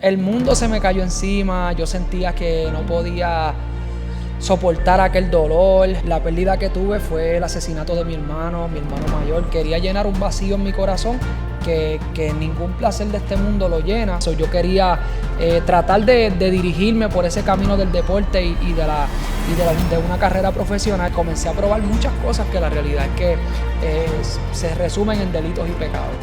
El mundo se me cayó encima, yo sentía que no podía soportar aquel dolor. La pérdida que tuve fue el asesinato de mi hermano mayor. Quería llenar un vacío en mi corazón que ningún placer de este mundo lo llena. Yo quería tratar de dirigirme por ese camino del deporte y de una carrera profesional. Comencé a probar muchas cosas que la realidad es que se resumen en delitos y pecados.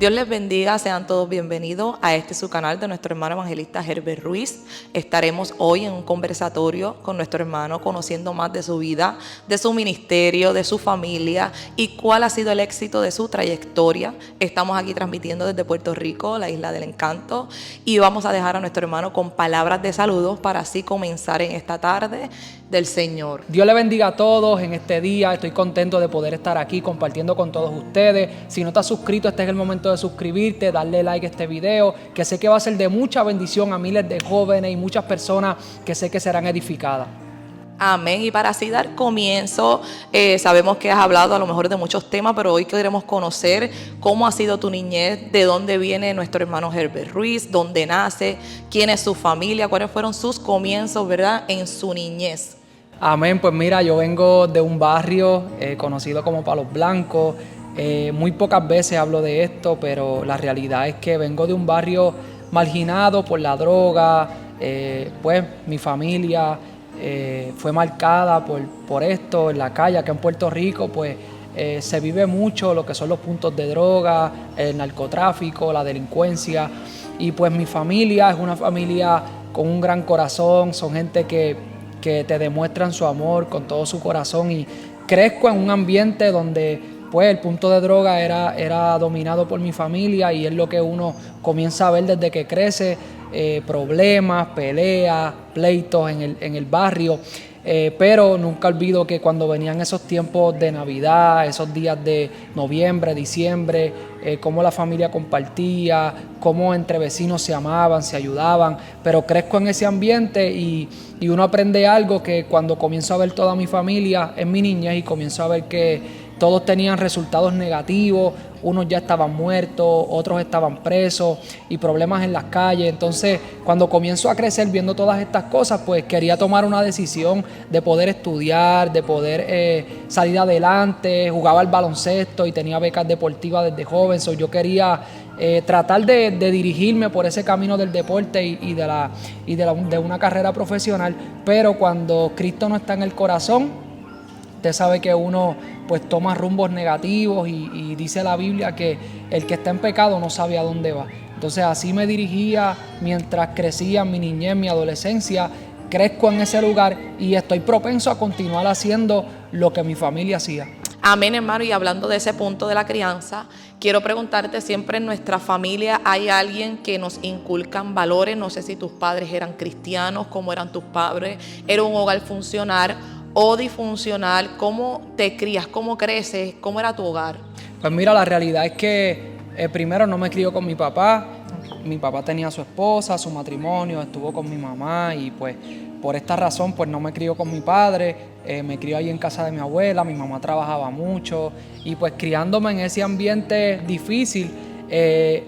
Dios les bendiga, sean todos bienvenidos a su canal de nuestro hermano evangelista Herbert Ruiz. Estaremos hoy en un conversatorio con nuestro hermano, conociendo más de su vida, de su ministerio, de su familia y cuál ha sido el éxito de su trayectoria. Estamos aquí transmitiendo desde Puerto Rico, la isla del encanto, y vamos a dejar a nuestro hermano con palabras de saludos para así comenzar en esta tarde del Señor. Dios le bendiga a todos en este día. Estoy contento de poder estar aquí compartiendo con todos ustedes. Si no estás suscrito, este es el momento de suscribirte, darle like a este video, que sé que va a ser de mucha bendición a miles de jóvenes y muchas personas que sé que serán edificadas. Amén. Y para así dar comienzo, sabemos que has hablado a lo mejor de muchos temas, pero hoy queremos conocer cómo ha sido tu niñez, de dónde viene nuestro hermano Herbert Ruiz, dónde nace, quién es su familia, cuáles fueron sus comienzos, ¿verdad?, en su niñez. Amén. Pues mira, yo vengo de un barrio conocido como Palos Blancos. Muy pocas veces hablo de esto, pero la realidad es que vengo de un barrio marginado por la droga. Pues mi familia fue marcada por esto en la calle. Acá en Puerto Rico pues se vive mucho lo que son los puntos de droga, el narcotráfico, la delincuencia. Y pues mi familia es una familia con un gran corazón, son gente que te demuestran su amor con todo su corazón, y crezco en un ambiente donde pues el punto de droga era dominado por mi familia, y es lo que uno comienza a ver desde que crece, problemas, peleas, pleitos en el barrio. Pero nunca olvido que cuando venían esos tiempos de Navidad, esos días de noviembre, diciembre, cómo la familia compartía, cómo entre vecinos se amaban, se ayudaban. Pero crezco en ese ambiente y uno aprende algo que cuando comienzo a ver toda mi familia en mi niñez y comienzo a ver que todos tenían resultados negativos, unos ya estaban muertos, otros estaban presos y problemas en las calles. Entonces, cuando comienzo a crecer viendo todas estas cosas, pues quería tomar una decisión de poder estudiar, de poder salir adelante. Jugaba al baloncesto y tenía becas deportivas desde joven. Yo quería tratar de dirigirme por ese camino del deporte y de una carrera profesional. Pero cuando Cristo no está en el corazón, usted sabe que uno pues toma rumbos negativos y dice la Biblia que el que está en pecado no sabe a dónde va. Entonces así me dirigía mientras crecía en mi niñez, en mi adolescencia. Crezco en ese lugar y estoy propenso a continuar haciendo lo que mi familia hacía. Amén, hermano. Y hablando de ese punto de la crianza, quiero preguntarte, siempre en nuestra familia hay alguien que nos inculcan valores. No sé si tus padres eran cristianos, cómo eran tus padres, era un hogar funcional o disfuncional. ¿Cómo te crías? ¿Cómo creces? ¿Cómo era tu hogar? Pues mira, la realidad es que primero no me crió con mi papá. Mi papá tenía su esposa, su matrimonio, estuvo con mi mamá, y pues por esta razón pues no me crió con mi padre. Me crió ahí en casa de mi abuela. Mi mamá trabajaba mucho y pues criándome en ese ambiente difícil,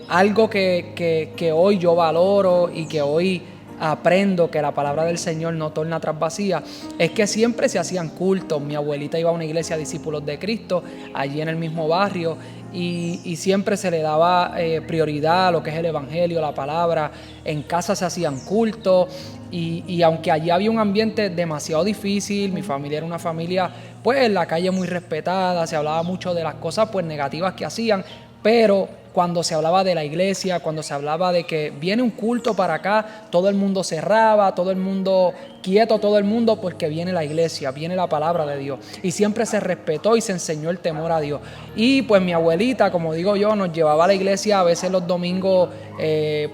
algo que hoy yo valoro y que hoy aprendo que la palabra del Señor no torna atrás vacía, es que siempre se hacían cultos. Mi abuelita iba a una iglesia Discípulos de Cristo, allí en el mismo barrio, y siempre se le daba prioridad a lo que es el evangelio, la palabra. En casa se hacían cultos, y aunque allí había un ambiente demasiado difícil, mi familia era una familia pues en la calle muy respetada, se hablaba mucho de las cosas pues negativas que hacían, pero cuando se hablaba de la iglesia, cuando se hablaba de que viene un culto para acá, todo el mundo cerraba, todo el mundo quieto, todo el mundo, porque viene la iglesia, viene la palabra de Dios. Y siempre se respetó y se enseñó el temor a Dios. Y pues mi abuelita, como digo yo, nos llevaba a la iglesia a veces los domingos,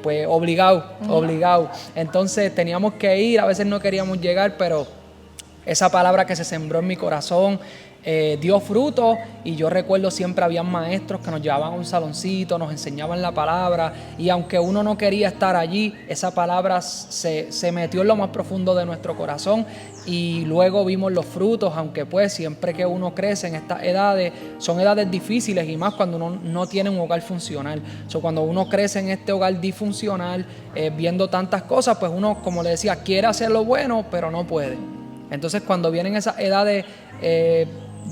pues obligado. Entonces teníamos que ir, a veces no queríamos llegar, pero esa palabra que se sembró en mi corazón dio fruto, y yo recuerdo siempre habían maestros que nos llevaban a un saloncito, nos enseñaban la palabra, y aunque uno no quería estar allí, esa palabra se metió en lo más profundo de nuestro corazón, y luego vimos los frutos, aunque pues siempre que uno crece en estas edades, son edades difíciles, y más cuando uno no tiene un hogar funcional. Cuando uno crece en este hogar disfuncional, viendo tantas cosas, pues uno, como le decía, quiere hacer lo bueno, pero no puede. Entonces cuando vienen esas edades,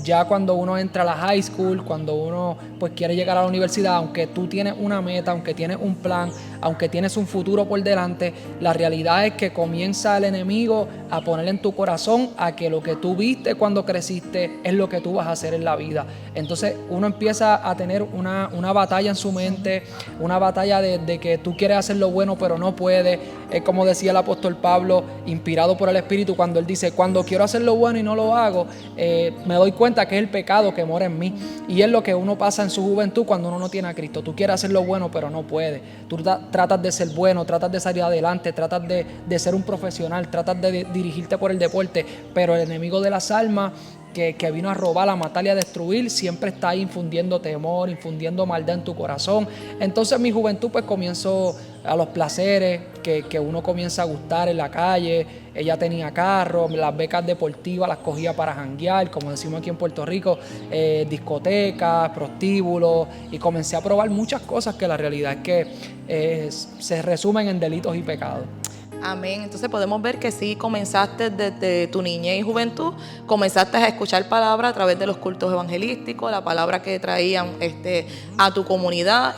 ya cuando uno entra a la high school, cuando uno pues quiere llegar a la universidad, aunque tú tienes una meta, aunque tienes un plan, aunque tienes un futuro por delante, la realidad es que comienza el enemigo a poner en tu corazón a que lo que tú viste cuando creciste es lo que tú vas a hacer en la vida. Entonces uno empieza a tener una batalla en su mente, una batalla de que tú quieres hacer lo bueno pero no puedes. Es como decía el apóstol Pablo, inspirado por el Espíritu, cuando él dice: cuando quiero hacer lo bueno y no lo hago, me doy cuenta que es el pecado que mora en mí. Y es lo que uno pasa en su juventud cuando uno no tiene a Cristo. Tú quieres hacer lo bueno pero no puedes. Tú tratas de ser bueno, tratas de salir adelante, tratas de ser un profesional, tratas de dirigirte por el deporte, pero el enemigo de las almas, que vino a robar, a matar y a destruir, siempre está ahí infundiendo temor, infundiendo maldad en tu corazón. Entonces en mi juventud pues comienzo a los placeres que uno comienza a gustar en la calle. Ella tenía carro, las becas deportivas las cogía para janguear, como decimos aquí en Puerto Rico, discotecas, prostíbulos, y comencé a probar muchas cosas que la realidad es que se resumen en delitos y pecados. Amén. Entonces podemos ver que sí comenzaste desde tu niñez y juventud, comenzaste a escuchar palabra a través de los cultos evangelísticos, la palabra que traían a tu comunidad,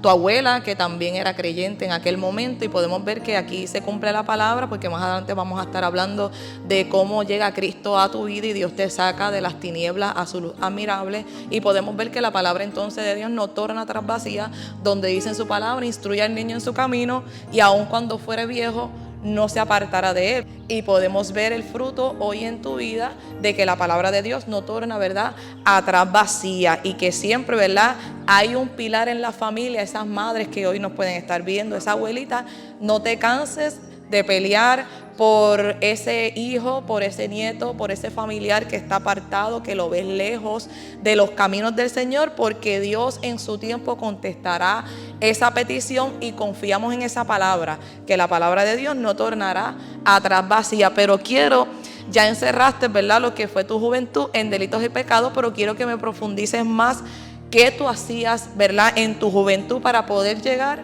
tu abuela que también era creyente en aquel momento, y podemos ver que aquí se cumple la palabra, porque más adelante vamos a estar hablando de cómo llega Cristo a tu vida y Dios te saca de las tinieblas a su luz admirable, y podemos ver que la palabra entonces de Dios no torna atrás vacía, donde dice en su palabra: instruye al niño en su camino, y aun cuando fuere viejo no se apartará de él. Y podemos ver el fruto hoy en tu vida de que la palabra de Dios no torna, ¿verdad?, atrás vacía, y que siempre, ¿verdad?, hay un pilar en la familia. Esas madres que hoy nos pueden estar viendo, esa abuelita, no te canses de pelear por ese hijo, por ese nieto, por ese familiar que está apartado, que lo ves lejos de los caminos del Señor, porque Dios en su tiempo contestará esa petición, y confiamos en esa palabra, que la palabra de Dios no tornará atrás vacía. Pero ya encerraste, ¿verdad?, lo que fue tu juventud en delitos y pecados, pero quiero que me profundices más qué tú hacías, ¿verdad?, en tu juventud para poder llegar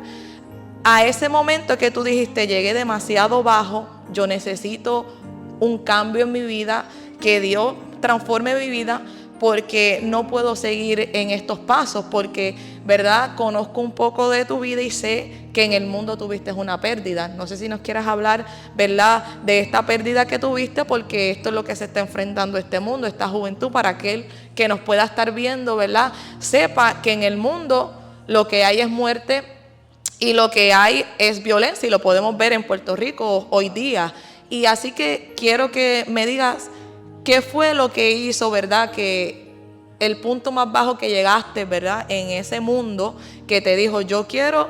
a ese momento que tú dijiste: llegué demasiado bajo, yo necesito un cambio en mi vida, que Dios transforme mi vida, porque no puedo seguir en estos pasos, porque, ¿verdad?, conozco un poco de tu vida y sé que en el mundo tuviste una pérdida. No sé si nos quieras hablar, ¿verdad?, de esta pérdida que tuviste, porque esto es lo que se está enfrentando este mundo, esta juventud, para aquel que nos pueda estar viendo, ¿verdad?, sepa que en el mundo lo que hay es muerte, y lo que hay es violencia, y lo podemos ver en Puerto Rico hoy día. Y así que quiero que me digas qué fue lo que hizo, ¿verdad?, que el punto más bajo que llegaste, ¿verdad?, en ese mundo, que te dijo: yo quiero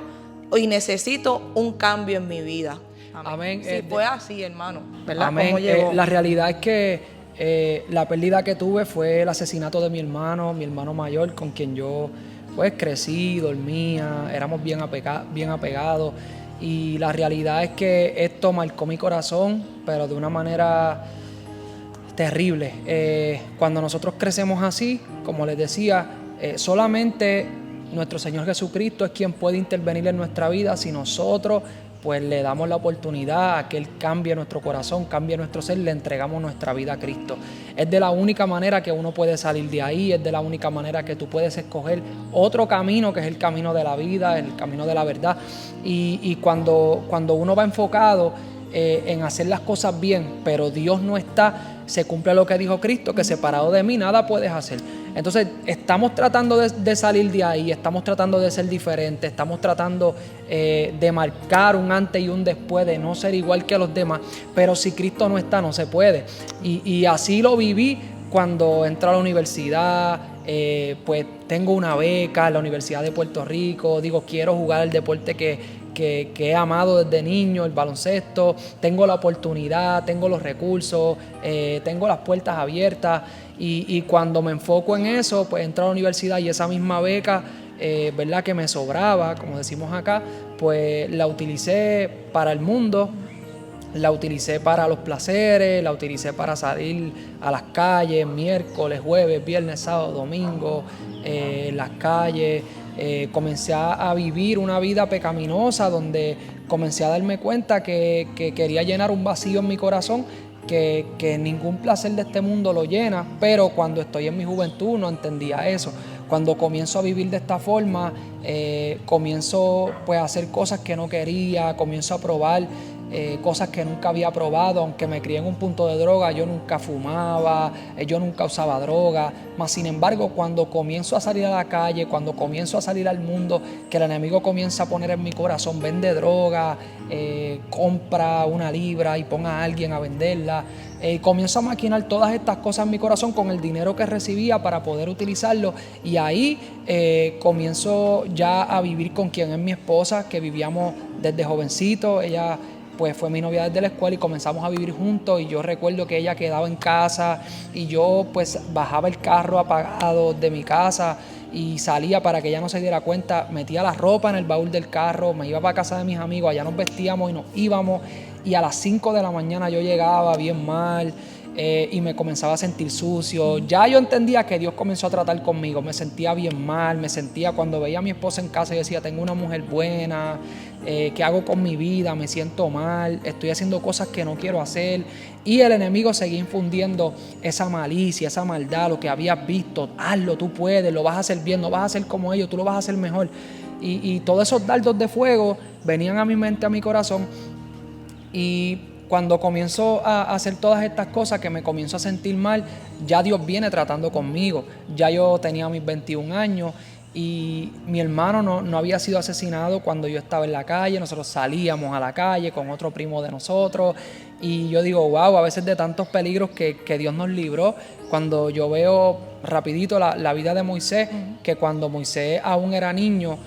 y necesito un cambio en mi vida. Amén. Si fue así, hermano, ¿verdad? Amén. La realidad es que la pérdida que tuve fue el asesinato de mi hermano mayor, con quien yo pues crecí, dormía, éramos bien apegados, y la realidad es que esto marcó mi corazón, pero de una manera terrible. Cuando nosotros crecemos así, como les decía, solamente nuestro Señor Jesucristo es quien puede intervenir en nuestra vida si nosotros pues le damos la oportunidad a que Él cambie nuestro corazón, cambie nuestro ser, le entregamos nuestra vida a Cristo. Es de la única manera que uno puede salir de ahí, es de la única manera que tú puedes escoger otro camino, que es el camino de la vida, el camino de la verdad. Y cuando uno va enfocado en hacer las cosas bien, pero Dios no está se cumple lo que dijo Cristo, que separado de mí nada puedes hacer. Entonces estamos tratando de salir de ahí, estamos tratando de ser diferentes, estamos tratando de marcar un antes y un después, de no ser igual que los demás, pero si Cristo no está, no se puede. Y así lo viví cuando entré a la universidad. Pues tengo una beca en la Universidad de Puerto Rico, digo, quiero jugar el deporte que he amado desde niño, el baloncesto, tengo la oportunidad, tengo los recursos, tengo las puertas abiertas y cuando me enfoco en eso, pues entro a la universidad y esa misma beca, ¿verdad? Que me sobraba, como decimos acá, pues la utilicé para el mundo. La utilicé para los placeres, la utilicé para salir a las calles, miércoles, jueves, viernes, sábado, domingo, las calles. Comencé a vivir una vida pecaminosa donde comencé a darme cuenta que quería llenar un vacío en mi corazón que ningún placer de este mundo lo llena, pero cuando estoy en mi juventud no entendía eso. Cuando comienzo a vivir de esta forma, comienzo pues a hacer cosas que no quería, comienzo a probar cosas que nunca había probado. Aunque me crié en un punto de droga, yo nunca fumaba, yo nunca usaba droga, mas sin embargo cuando comienzo a salir a la calle, cuando comienzo a salir al mundo, que el enemigo comienza a poner en mi corazón, vende droga, compra una libra y ponga a alguien a venderla, comienzo a maquinar todas estas cosas en mi corazón con el dinero que recibía para poder utilizarlo, y ahí comienzo ya a vivir con quien es mi esposa, que vivíamos desde jovencito. Ella pues fue mi novia desde la escuela y comenzamos a vivir juntos, y yo recuerdo que ella quedaba en casa y yo pues bajaba el carro apagado de mi casa y salía para que ella no se diera cuenta, metía la ropa en el baúl del carro, me iba para casa de mis amigos, allá nos vestíamos y nos íbamos, y a las 5 de la mañana yo llegaba bien mal. Y me comenzaba a sentir sucio. Ya yo entendía que Dios comenzó a tratar conmigo, me sentía bien mal, me sentía, cuando veía a mi esposa en casa, yo decía, tengo una mujer buena, ¿qué hago con mi vida? Me siento mal, estoy haciendo cosas que no quiero hacer, y el enemigo seguía infundiendo esa malicia, esa maldad, lo que habías visto, hazlo, tú puedes, lo vas a hacer bien, no vas a ser como ellos, tú lo vas a hacer mejor, y todos esos dardos de fuego venían a mi mente, a mi corazón, y cuando comienzo a hacer todas estas cosas, que me comienzo a sentir mal, ya Dios viene tratando conmigo. Ya yo tenía mis 21 años y mi hermano no había sido asesinado cuando yo estaba en la calle. Nosotros salíamos a la calle con otro primo de nosotros y yo digo, wow, a veces de tantos peligros que Dios nos libró. Cuando yo veo rapidito la vida de Moisés, que cuando Moisés aún era niño,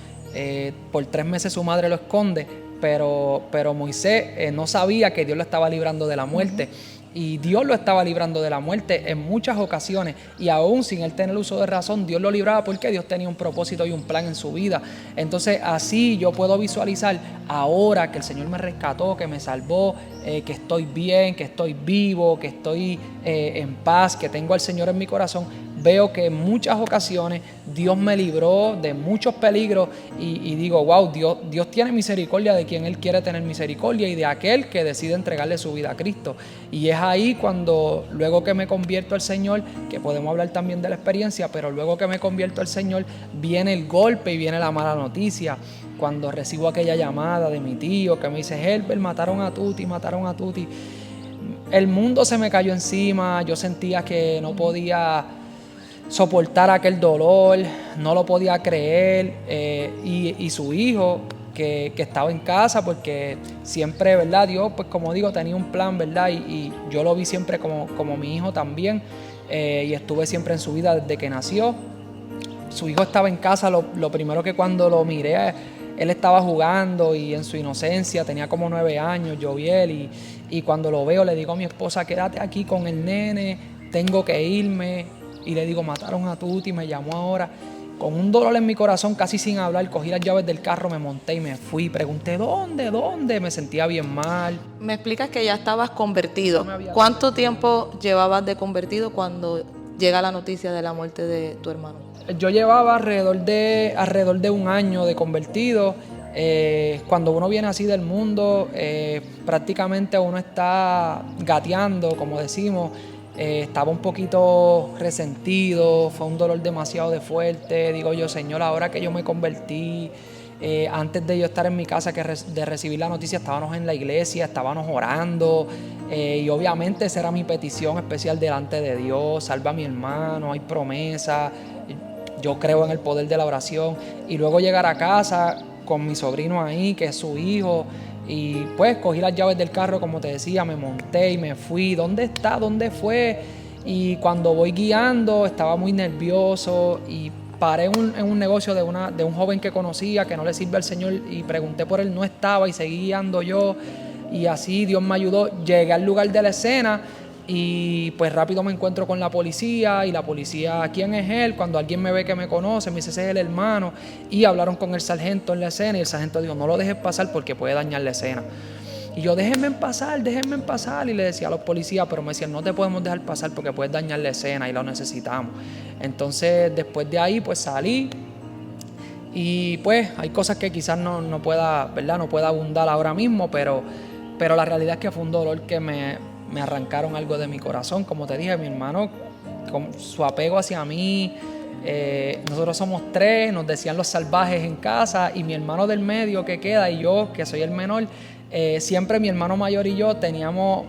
por 3 meses su madre lo esconde, pero Moisés no sabía que Dios lo estaba librando de la muerte. Y Dios lo estaba librando de la muerte en muchas ocasiones, y aún sin él tener uso de razón, Dios lo libraba porque Dios tenía un propósito y un plan en su vida. Entonces así yo puedo visualizar ahora que el Señor me rescató, que me salvó, que estoy bien, que estoy vivo, que estoy en paz, que tengo al Señor en mi corazón. Veo que en muchas ocasiones Dios me libró de muchos peligros y digo, wow, Dios tiene misericordia de quien Él quiere tener misericordia y de aquel que decide entregarle su vida a Cristo. Y es ahí cuando, luego que me convierto al Señor, que podemos hablar también de la experiencia, pero luego que me convierto al Señor, viene el golpe y viene la mala noticia. Cuando recibo aquella llamada de mi tío que me dice, Herbert, mataron a Tuti. El mundo se me cayó encima, yo sentía que no podía soportar aquel dolor, no lo podía creer, y su hijo que estaba en casa, porque siempre, ¿verdad? Dios, pues como digo, tenía un plan, ¿verdad? Y yo lo vi siempre como mi hijo también, y estuve siempre en su vida desde que nació. Su hijo estaba en casa, lo primero que cuando lo miré, él estaba jugando y en su inocencia, tenía como 9 años, Joviel, y cuando lo veo le digo a mi esposa, quédate aquí con el nene, tengo que irme. Y le digo, mataron a Tuti, me llamó ahora. Con un dolor en mi corazón, casi sin hablar, cogí las llaves del carro, me monté y me fui. Pregunté, ¿dónde? Me sentía bien mal. Me explicas que ya estabas convertido. No ¿Cuánto tiempo llevabas de convertido cuando llega la noticia de la muerte de tu hermano? Yo llevaba alrededor de 1 año de convertido. Cuando uno viene así del mundo, prácticamente uno está gateando, como decimos. Estaba un poquito resentido, fue un dolor demasiado fuerte. Digo yo, Señor, ahora que yo me convertí, Antes de yo estar en mi casa, de recibir la noticia, estábamos en la iglesia, estábamos orando, y obviamente esa era mi petición especial delante de Dios: salva a mi hermano, hay promesa, yo creo en el poder de la oración. Y luego llegar a casa con mi sobrino ahí, que es su hijo, y pues cogí las llaves del carro, como te decía, me monté y me fui. ¿Dónde está? ¿Dónde fue? Y cuando voy guiando estaba muy nervioso y paré en un negocio de un joven que conocía, que no le sirve al Señor, y pregunté por él, no estaba, y seguí guiando yo, y así Dios me ayudó. Llegué al lugar de la escena y pues rápido me encuentro con la policía, y la policía: ¿quién es él? Cuando alguien me ve que me conoce, me dice: ese es el hermano. Y hablaron con el sargento en la escena, y el sargento dijo: no lo dejes pasar porque puede dañar la escena. Y yo: déjenme pasar. Y le decía a los policías, pero me decían: no te podemos dejar pasar porque puedes dañar la escena y lo necesitamos. Entonces después de ahí pues salí, y pues hay cosas que quizás no pueda, ¿verdad? No pueda abundar ahora mismo, pero la realidad es que fue un dolor que me arrancaron algo de mi corazón. Como te dije, mi hermano, con su apego hacia mí, nosotros somos 3, nos decían los salvajes en casa, y mi hermano del medio que queda y yo, que soy el menor, siempre mi hermano mayor y yo teníamos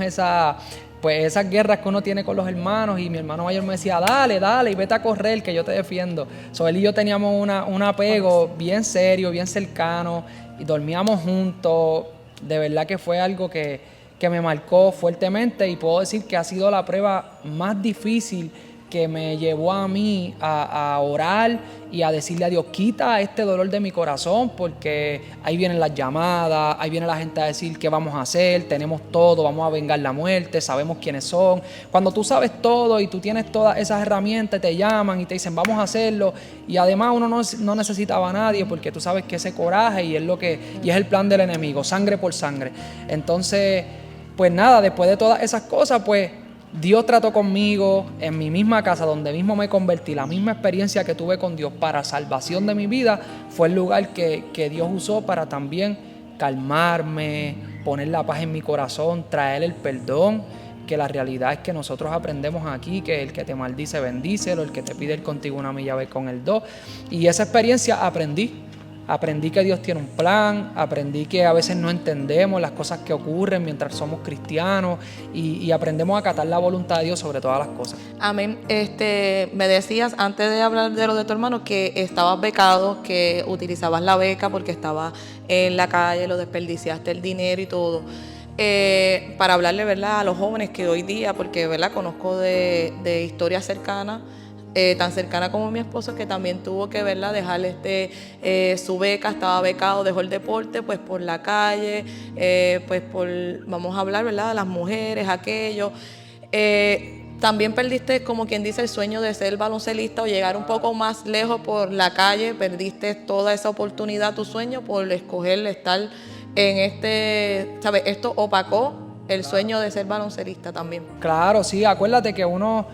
esas guerras que uno tiene con los hermanos, y mi hermano mayor me decía: dale, y vete a correr, que yo te defiendo. Él y yo teníamos un apego bien serio, bien cercano, y dormíamos juntos. De verdad que fue algo que me marcó fuertemente, y puedo decir que ha sido la prueba más difícil que me llevó a mí a orar y a decirle a Dios: quita este dolor de mi corazón, porque ahí vienen las llamadas, ahí viene la gente a decir: ¿qué vamos a hacer? Tenemos todo, vamos a vengar la muerte, sabemos quiénes son. Cuando tú sabes todo y tú tienes todas esas herramientas, te llaman y te dicen: vamos a hacerlo. Y además uno no necesitaba a nadie, porque tú sabes que ese coraje y es el plan del enemigo, sangre por sangre. Entonces, pues nada, después de todas esas cosas, pues Dios trató conmigo en mi misma casa, donde mismo me convertí. La misma experiencia que tuve con Dios para salvación de mi vida fue el lugar que Dios usó para también calmarme, poner la paz en mi corazón, traer el perdón. Que la realidad es que nosotros aprendemos aquí que el que te maldice, bendícelo, el que te pide ir contigo una milla, ve con él 2. Y esa experiencia Aprendí que Dios tiene un plan, aprendí que a veces no entendemos las cosas que ocurren mientras somos cristianos, y aprendemos a acatar la voluntad de Dios sobre todas las cosas. Amén. Me decías antes de hablar de lo de tu hermano que estabas becado, que utilizabas la beca porque estabas en la calle, lo desperdiciaste el dinero y todo. Para hablarle, ¿verdad?, a los jóvenes que hoy día, porque, ¿verdad?, conozco de historias cercanas, tan cercana como mi esposo, que también tuvo que, ¿verdad?, dejar su beca, estaba becado, dejó el deporte pues por la calle, vamos a hablar, ¿verdad?, de las mujeres, aquello. También perdiste, como quien dice, el sueño de ser baloncelista o llegar un poco más lejos por la calle, perdiste toda esa oportunidad, tu sueño, por escoger estar en ¿sabes? Esto opacó el sueño de ser baloncelista también. Claro, sí, acuérdate que uno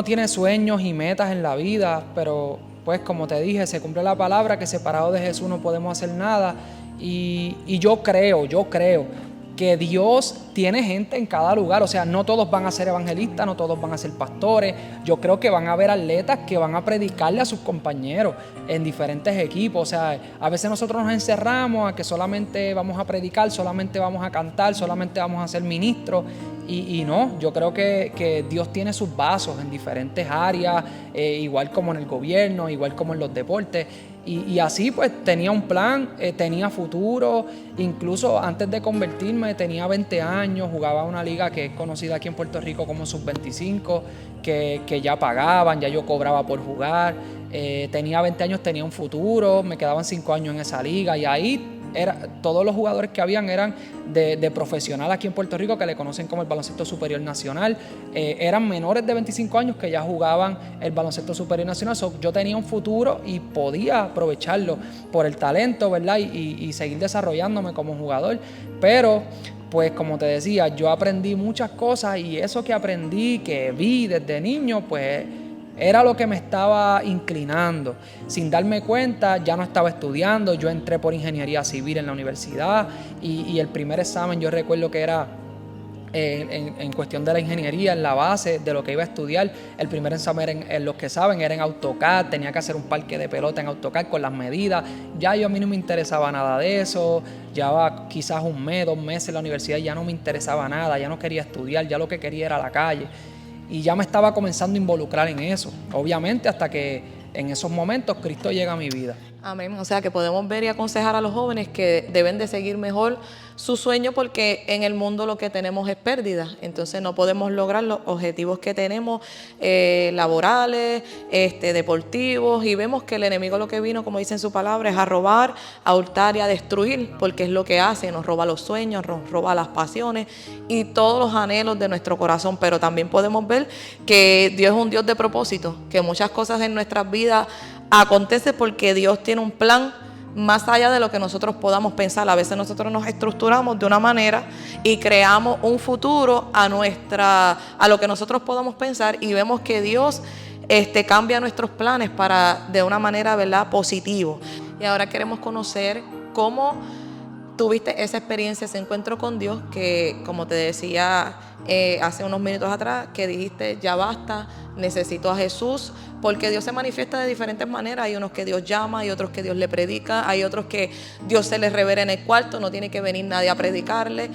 tiene sueños y metas en la vida, pero pues como te dije, se cumple la palabra que separado de Jesús no podemos hacer nada. Y yo creo que Dios tiene gente en cada lugar. O sea, no todos van a ser evangelistas, no todos van a ser pastores. Yo creo que van a haber atletas que van a predicarle a sus compañeros en diferentes equipos. O sea, a veces nosotros nos encerramos a que solamente vamos a predicar, solamente vamos a cantar, solamente vamos a ser ministros. Y no, yo creo que Dios tiene sus vasos en diferentes áreas, igual como en el gobierno, igual como en los deportes. Y así pues tenía un plan, tenía futuro. Incluso antes de convertirme tenía 20 años, jugaba una liga que es conocida aquí en Puerto Rico como Sub-25, que ya pagaban, ya yo cobraba por jugar. Tenía 20 años, tenía un futuro, me quedaban 5 años en esa liga, y ahí todos los jugadores que habían eran de profesional aquí en Puerto Rico, que le conocen como el baloncesto superior nacional. Eran menores de 25 años que ya jugaban el baloncesto superior nacional. Yo tenía un futuro y podía aprovecharlo por el talento, ¿verdad? Y seguir desarrollándome como jugador. Pero pues como te decía, yo aprendí muchas cosas, y eso que aprendí, que vi desde niño, pues era lo que me estaba inclinando. Sin darme cuenta, ya no estaba estudiando. Yo entré por ingeniería civil en la universidad, y el primer examen yo recuerdo que era en cuestión de la ingeniería, en la base de lo que iba a estudiar. El primer examen, en los que saben, era en AutoCAD. Tenía que hacer un parque de pelota en AutoCAD con las medidas. Ya a mí no me interesaba nada de eso. Llevaba quizás un mes, 2 meses en la universidad y ya no me interesaba nada. Ya no quería estudiar, ya lo que quería era la calle. Y ya me estaba comenzando a involucrar en eso. Obviamente hasta que en esos momentos Cristo llega a mi vida. Amén. O sea que podemos ver y aconsejar a los jóvenes que deben de seguir mejor su sueño, porque en el mundo lo que tenemos es pérdida. Entonces no podemos lograr los objetivos que tenemos laborales, deportivos, y vemos que el enemigo lo que vino, como dice en su palabra, es a robar, a hurtar y a destruir, porque es lo que hace, nos roba los sueños, nos roba las pasiones y todos los anhelos de nuestro corazón. Pero también podemos ver que Dios es un Dios de propósito, que muchas cosas en nuestras vidas acontece porque Dios tiene un plan más allá de lo que nosotros podamos pensar. A veces nosotros nos estructuramos de una manera y creamos un futuro a lo que nosotros podamos pensar, y vemos que Dios cambia nuestros planes para de una manera, ¿verdad?, positivo. Y ahora queremos conocer cómo tuviste esa experiencia, ese encuentro con Dios, que como te decía hace unos minutos atrás, que dijiste ya basta, necesito a Jesús, porque Dios se manifiesta de diferentes maneras. Hay unos que Dios llama, hay otros que Dios le predica, hay otros que Dios se les revela en el cuarto, no tiene que venir nadie a predicarle.